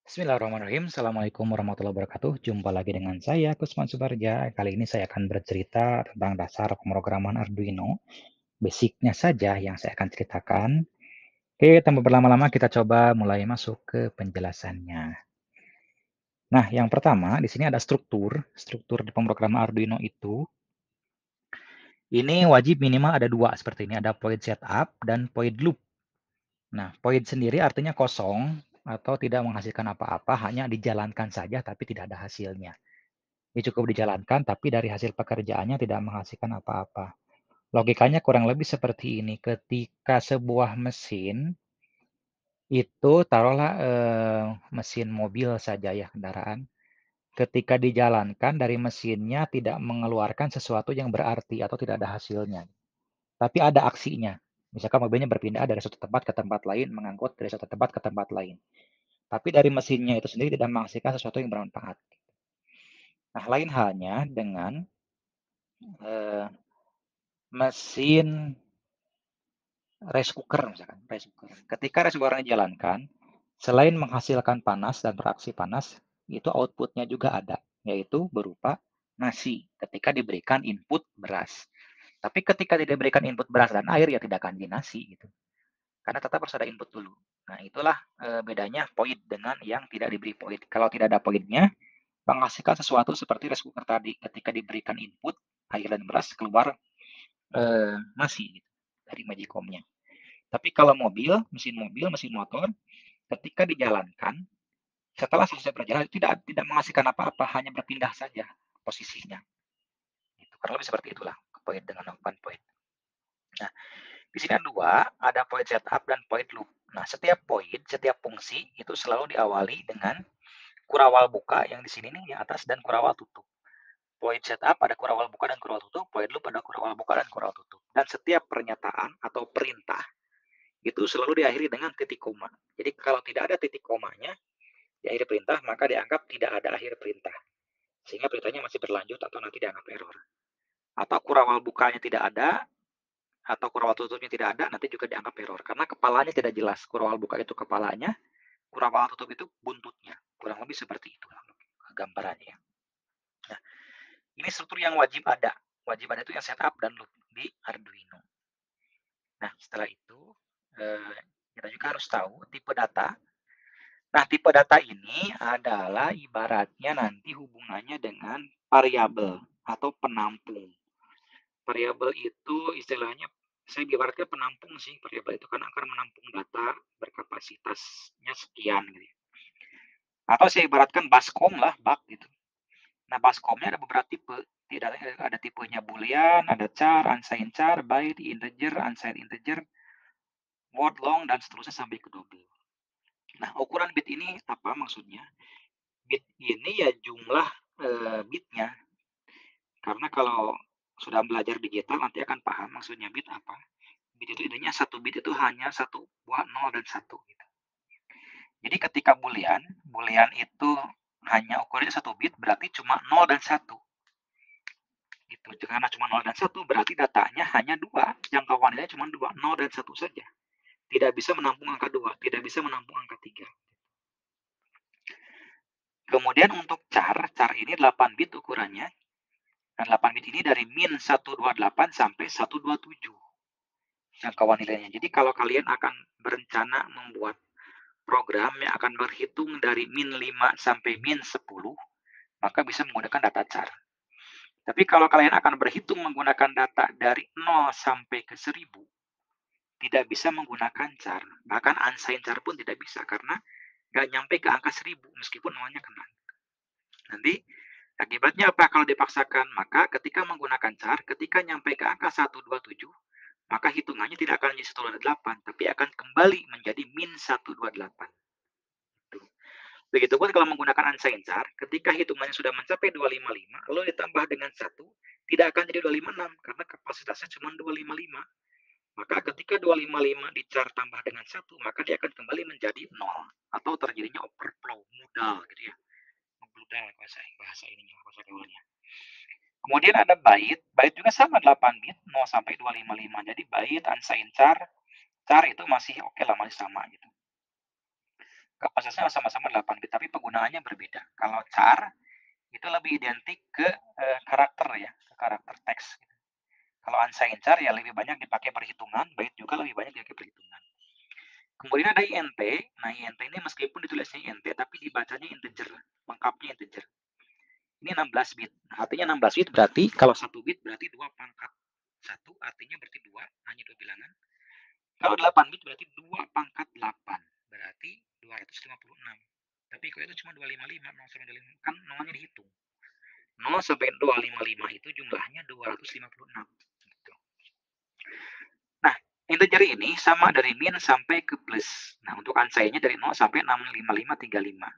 Bismillahirrahmanirrahim. Assalamualaikum warahmatullahi wabarakatuh. Jumpa lagi dengan saya, Kusman Subarja. Kali ini saya akan bercerita tentang dasar pemrograman Arduino. Basicnya saja yang saya akan ceritakan. Oke, tanpa berlama-lama kita coba mulai masuk ke penjelasannya. Nah, yang pertama di sini ada struktur. Struktur di pemrograman Arduino itu ini wajib minimal ada dua seperti ini. Ada void setup dan void loop. Nah, void sendiri artinya kosong atau tidak menghasilkan apa-apa, hanya dijalankan saja tapi tidak ada hasilnya. Ini cukup dijalankan, tapi dari hasil pekerjaannya tidak menghasilkan apa-apa. Logikanya kurang lebih seperti ini. Ketika sebuah mesin itu taruhlah mesin mobil saja ya, kendaraan. Ketika dijalankan dari mesinnya tidak mengeluarkan sesuatu yang berarti atau tidak ada hasilnya. Tapi ada aksinya. Misalkan mobilnya berpindah dari suatu tempat ke tempat lain, mengangkut dari suatu tempat ke tempat lain. Tapi dari mesinnya itu sendiri tidak menghasilkan sesuatu yang bermanfaat. Nah, lain halnya dengan mesin rice cooker misalkan, rice cooker. Ketika rice cooker dijalankan, selain menghasilkan panas dan beraksi panas, itu outputnya juga ada, yaitu berupa nasi ketika diberikan input beras. Tapi ketika tidak diberikan input beras dan air, ya tidak akan jadi nasi gitu. Karena tetap harus ada input dulu. Nah, itulah bedanya void dengan yang tidak diberi void. Kalau tidak ada voidnya, menghasilkan sesuatu seperti rice cooker tadi. Ketika diberikan input, air dan beras, keluar nasi gitu, dari magicom-nya. Tapi kalau mobil, mesin motor, ketika dijalankan, setelah selesai berjalan tidak menghasilkan apa-apa, hanya berpindah saja posisinya. Itu kurang lebih seperti itulah point dengan open point. Nah, di sini ada dua, ada point setup dan point loop. Nah, setiap point, setiap fungsi itu selalu diawali dengan kurawal buka yang di sini nih di atas dan kurawal tutup. Point setup ada kurawal buka dan kurawal tutup, point loop ada kurawal buka dan kurawal tutup. Dan setiap pernyataan atau perintah itu selalu diakhiri dengan titik koma. Jadi kalau tidak ada titik komanya di akhir perintah, maka dianggap tidak ada akhir perintah. Sehingga perintahnya masih berlanjut atau nanti dianggap error. Atau kurawal bukanya tidak ada, atau kurawal tutupnya tidak ada, nanti juga dianggap error. Karena kepalanya tidak jelas. Kurawal buka itu kepalanya, kurawal tutup itu buntutnya. Kurang lebih seperti itu gambarannya. Nah, ini struktur yang wajib ada. Wajib ada itu yang setup dan loop di Arduino. Nah, setelah itu, kita juga harus tahu tipe data. Nah, tipe data ini adalah ibaratnya nanti hubungannya dengan variabel atau penampung. Variabel itu istilahnya saya ibaratkan penampung sih variabel itu karena akan menampung data berkapasitasnya sekian gitu. Atau saya ibaratkan baskom lah, bak gitu. Nah, baskomnya ada beberapa tipe. Tidak ada tipenya boolean, ada char, unsigned char, byte, integer, unsigned integer, word long dan seterusnya sampai ke double. Nah, ukuran bit ini apa maksudnya? Bit ini ya jumlah bitnya. Karena kalau sudah belajar digital nanti akan paham maksudnya bit apa. Bit itu intinya satu bit itu hanya satu buah 0 dan 1 gitu. Jadi ketika boolean, boolean itu hanya ukurannya satu bit berarti cuma 0 dan 1. Gitu. Karena cuma 0 dan 1 berarti datanya hanya dua. Jangkauan nilainya cuma 2, 0 dan 1 saja. Tidak bisa menampung angka 2, tidak bisa menampung angka 3. Kemudian untuk char ini 8 bit ukurannya. Dan 8 bit ini dari min 128 sampai 127 jangkauan nilainya. Jadi kalau kalian akan berencana membuat program yang akan berhitung dari min 5 sampai min 10, maka bisa menggunakan data char. Tapi kalau kalian akan berhitung menggunakan data dari 0 sampai ke 1000, tidak bisa menggunakan char. Bahkan unsigned char pun tidak bisa karena nggak nyampe ke angka 1000 meskipun nolnya kena. Nanti akibatnya apa kalau dipaksakan? Maka ketika menggunakan char, ketika nyampe ke angka 127, maka hitungannya tidak akan menjadi 128, tapi akan kembali menjadi min 128. Begitupun kalau menggunakan unsigned char, ketika hitungannya sudah mencapai 255, lalu ditambah dengan 1, tidak akan jadi 256, karena kapasitasnya cuma 255. Maka ketika 255 di-char tambah dengan 1, maka dia akan kembali menjadi 0. Atau terjadinya overflow, modal gitu ya. Membludak bahasa ininya, bahasa gaulnya. Kemudian ada byte, byte juga sama 8 bit, 0 sampai 255. Jadi byte, unsigned char itu masih oke lah, masih sama gitu. Kapasitasnya sama-sama 8 bit, tapi penggunaannya berbeda. Kalau char itu lebih identik ke karakter ya, ke karakter teks. Kalau unsigned char ya lebih banyak dipakai perhitungan, bait juga lebih banyak dipakai perhitungan. Kemudian ada int. Nah, int ini meskipun ditulisnya int, tapi dibacanya integer, lengkapnya integer. Ini 16 bit. Nah, artinya 16 bit berarti kalau 1 bit berarti 2 pangkat 1, artinya berarti 2, hanya 2 bilangan. Kalau 8 bit berarti 2 pangkat 8, berarti 256. Tapi kalau itu cuma 255, 0 sampai 25, kan nolnya dihitung. 0 sampai 255 itu jumlahnya 256. Gitu. Nah, integer ini sama dari min sampai ke plus. Nah, untuk unsigned-nya dari 0 sampai 65535.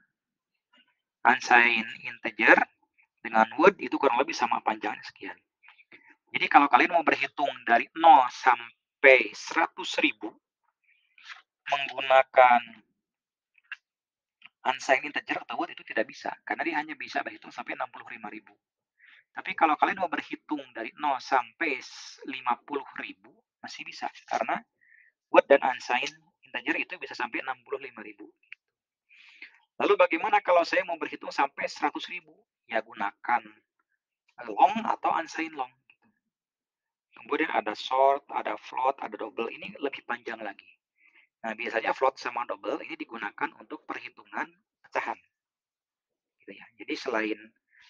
Unsigned integer dengan word itu kurang lebih sama panjangnya sekian. Jadi kalau kalian mau berhitung dari 0 sampai 100.000 menggunakan unsigned integer atau word itu tidak bisa, karena dia hanya bisa berhitung sampai 65.000. Tapi kalau kalian mau berhitung dari 0 sampai 50.000 masih bisa, karena word dan unsigned integer itu bisa sampai 65.000. Lalu bagaimana kalau saya mau berhitung sampai 100.000? Ya gunakan long atau unsigned long. Kemudian ada short, ada float, ada double. Ini lebih panjang lagi. Nah, biasanya float sama double ini digunakan untuk perhitungan pecahan. Gitu ya. Jadi selain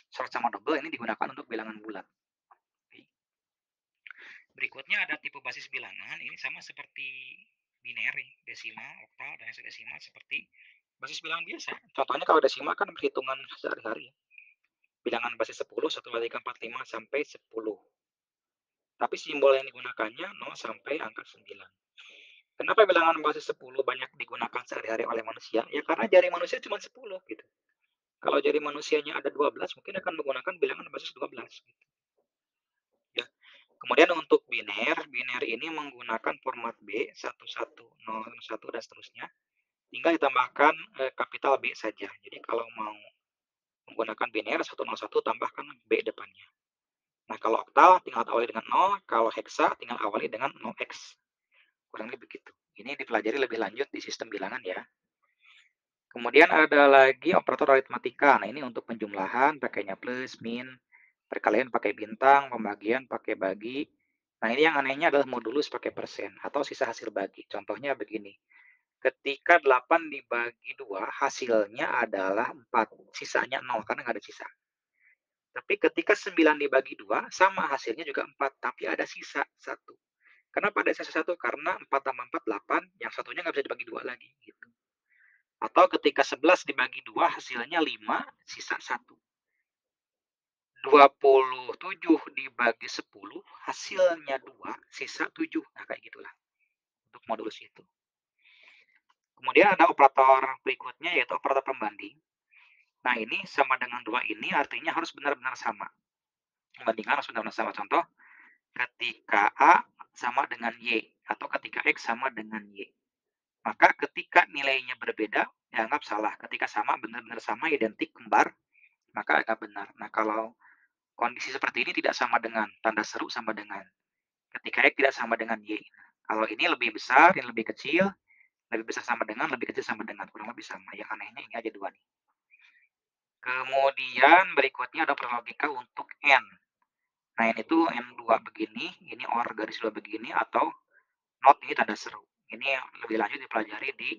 short sama double ini digunakan untuk bilangan bulat. Berikutnya ada tipe basis bilangan. Ini sama seperti binary, desimal, oktal, dan hexadesimal seperti basis bilangan biasa. Contohnya kalau desimal kan perhitungan sehari-hari. Bilangan basis 10, 1, 2, 3, 4, 5, sampai 10. Tapi simbol yang digunakannya 0 sampai angka 9. Kenapa bilangan basis 10 banyak digunakan sehari-hari oleh manusia? Ya karena jari manusia cuma 10 gitu. Kalau jari manusianya ada 12, mungkin akan menggunakan bilangan basis 12 gitu. Ya. Kemudian untuk biner ini menggunakan format B, 1101 dan seterusnya. Tinggal ditambahkan kapital B saja. Jadi kalau mau menggunakan biner 101 tambahkan B depannya. Nah, kalau oktal tinggal awali dengan 0, kalau hexa tinggal awali dengan 0x. Kurang lebih begitu. Ini dipelajari lebih lanjut di sistem bilangan ya. Kemudian ada lagi operator aritmatika. Nah, ini untuk penjumlahan pakainya plus, min, perkalian pakai bintang, pembagian pakai bagi. Nah, ini yang anehnya adalah modulus pakai persen atau sisa hasil bagi. Contohnya begini. Ketika 8 dibagi 2, hasilnya adalah 4. Sisanya 0 karena nggak ada sisa. Tapi ketika 9 dibagi 2, sama hasilnya juga 4, tapi ada sisa 1. Kenapa ada sisa 1? Karena 4 tambah 4, 8, yang satunya nggak bisa dibagi 2 lagi. Gitu. Atau ketika 11 dibagi 2, hasilnya 5, sisa 1. 27 dibagi 10, hasilnya 2, sisa 7. Nah, kayak gitulah untuk modulus itu. Kemudian ada operator berikutnya, yaitu operator pembanding. Nah, ini sama dengan 2 ini artinya harus benar-benar sama. Pembandingan harus benar-benar sama. Contoh, ketika A sama dengan Y, atau ketika X sama dengan Y. Maka ketika nilainya berbeda, dianggap salah. Ketika sama, benar-benar sama, identik, kembar, maka agak benar. Nah, kalau kondisi seperti ini tidak sama dengan tanda seru sama dengan ketika X tidak sama dengan Y. Kalau ini lebih besar, yang lebih kecil, lebih besar sama dengan, lebih kecil sama dengan, kurang lebih sama. Yang anehnya ini aja dua nih. Kemudian berikutnya ada logika untuk N. Nah, ini tuh N2 begini, ini OR garis 2 begini, atau not ini tanda seru. Ini yang lebih lanjut dipelajari di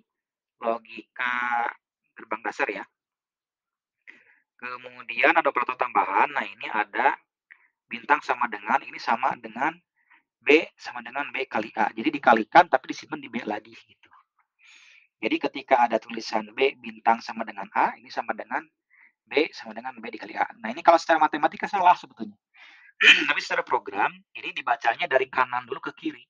logika gerbang dasar ya. Kemudian ada operator tambahan. Nah, ini ada bintang sama dengan, ini sama dengan B sama dengan B kali A. Jadi dikalikan tapi disimpan di B lagi gitu. Jadi ketika ada tulisan B bintang sama dengan A, ini sama dengan B sama dengan B dikali A. Nah, ini kalau secara matematika salah sebetulnya. Tapi secara program, ini dibacanya dari kanan dulu ke kiri.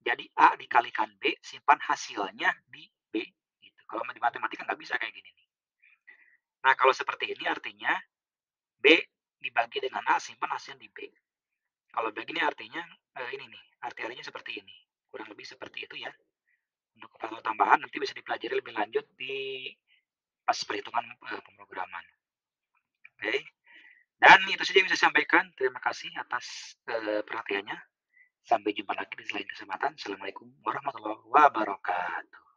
Jadi A dikalikan B, simpan hasilnya di B. Gitu. Kalau di matematika nggak bisa kayak gini nih. Nah, kalau seperti ini artinya B dibagi dengan A, simpan hasilnya di B. Kalau begini artinya ini nih, arti-artinya seperti ini. Kurang lebih seperti itu ya. Untuk operator tambahan nanti bisa dipelajari lebih lanjut di pas perhitungan pemrograman. Oke. Dan itu saja yang bisa saya sampaikan. Terima kasih atas perhatiannya. Sampai jumpa lagi di lain kesempatan. Assalamualaikum warahmatullahi wabarakatuh.